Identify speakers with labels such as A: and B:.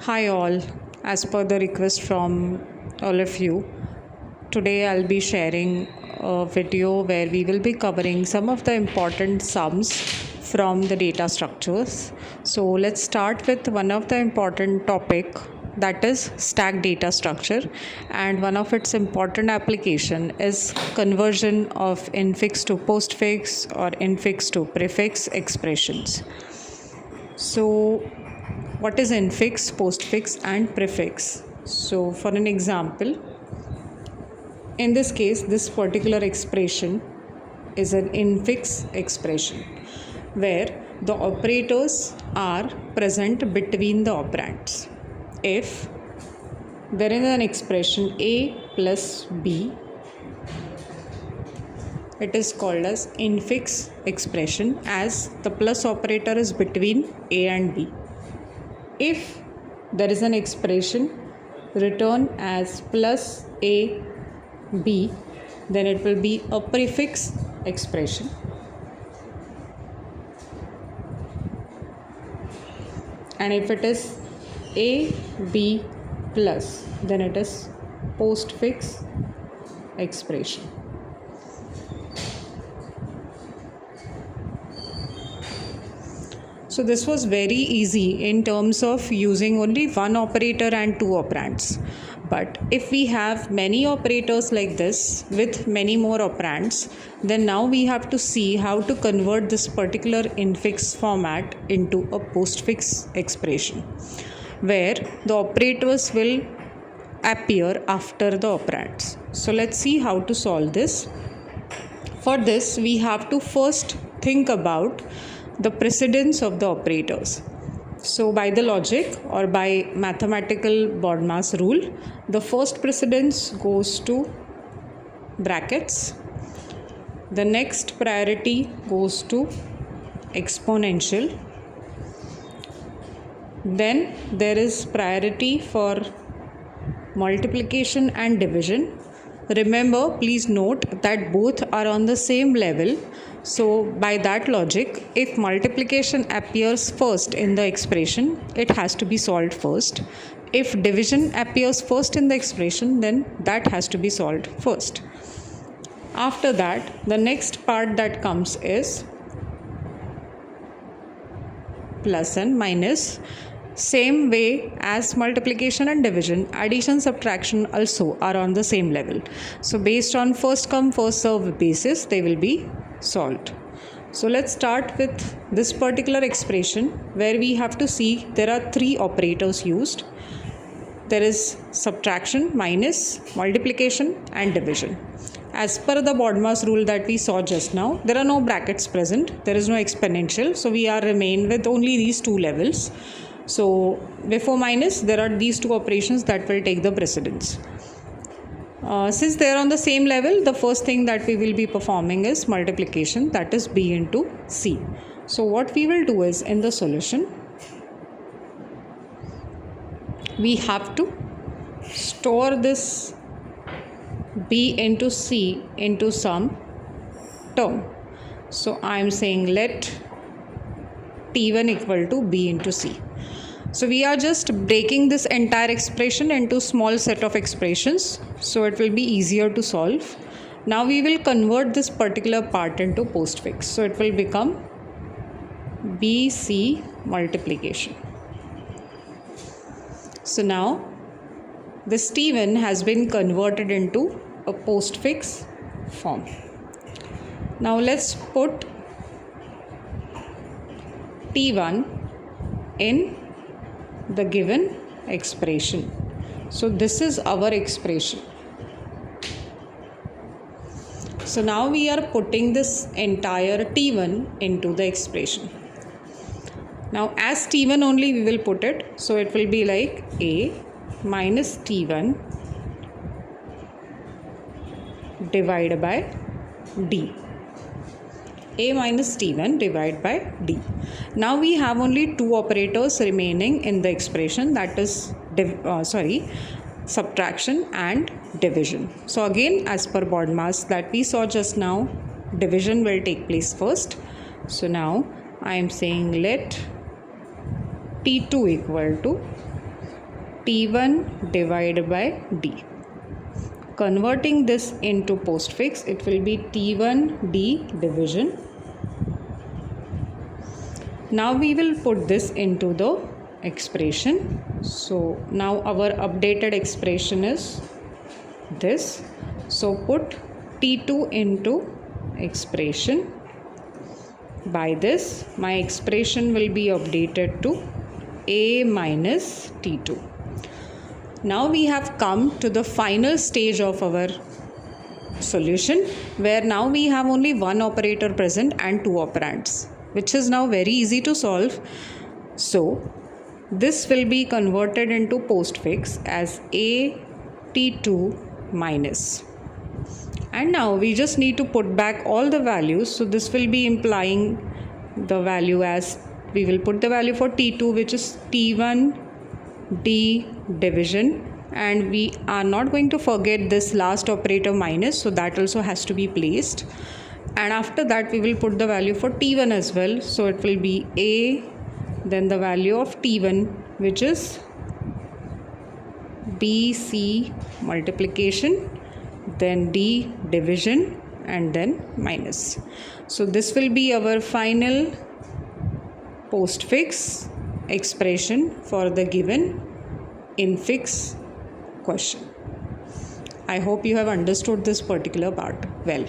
A: Hi all, as per the request from all of you, today I'll be sharing a video where we will be covering some of the important sums from the data structures. So let's start with one of the important topic, that is stack data structure, and one of its important application is conversion of infix to postfix or infix to prefix expressions. So what is infix, postfix and prefix? So for an example, in this case this particular expression is an infix expression where the operators are present between the operands. If there is an expression a plus b, it is called as infix expression as the plus operator is between a and b. If there is an expression written as plus a b, then it will be a prefix expression. And if it is a b plus, then it is postfix expression. So this was very easy in terms of using only one operator and two operands. But if we have many operators like this with many more operands, then now we have to see how to convert this particular infix format into a postfix expression, where the operators will appear after the operands. So let's see how to solve this. For this, we have to first think about the precedence of the operators. So by the logic or by mathematical BODMAS rule, the first precedence goes to brackets, the next priority goes to exponential, then there is priority for multiplication and division. Remember, please note that both are on the same level. So by that logic, if multiplication appears first in the expression, it has to be solved first. If division appears first in the expression, then that has to be solved first. After that, the next part that comes is plus and minus. Same way as multiplication and division, addition, subtraction also are on the same level. So based on first come first serve basis, they will be solved. So let's start with this particular expression where we have to see there are three operators used. There is subtraction, minus, multiplication and division. As per the BODMAS rule that we saw just now, there are no brackets present, there is no exponential, so we are remain with only these two levels. So before minus, there are these two operations that will take the precedence. Since they are on the same level, the first thing that we will be performing is multiplication, that is b into c. So what we will do is, in the solution, we have to store this b into c into some term. So I am saying let t1 equal to b into c. So we are just breaking this entire expression into small set of expressions, so it will be easier to solve. Now we will convert this particular part into postfix. So it will become bc multiplication. So now this t1 has been converted into a postfix form. Now let's put t1 in the given expression. So this is our expression. So now we are putting this entire t1 into the expression. Now as t1 only we will put it, so it will be like a minus t1 divided by d. A minus t1 divided by d. Now we have only two operators remaining in the expression, that is subtraction and division. So again, as per BODMAS that we saw just now, division will take place first. So now I am saying let t2 equal to T1 divided by D. Converting this into postfix, it will be T1D division. Now we will put this into the expression. So now our updated expression is this. So put T2 into expression. By this, my expression will be updated to A minus T2. Now we have come to the final stage of our solution, where now we have only one operator present and two operands, which is now very easy to solve. So this will be converted into postfix as A T2 minus. And now we just need to put back all the values. So this will be implying the value as, we will put the value for T2, which is T1D division, and we are not going to forget this last operator minus, so that also has to be placed. And after that we will put the value for T1 as well. So it will be A, then the value of T1, which is BC multiplication, then D division, and then minus. So this will be our final postfix expression for the given infix question. I hope you have understood this particular part well.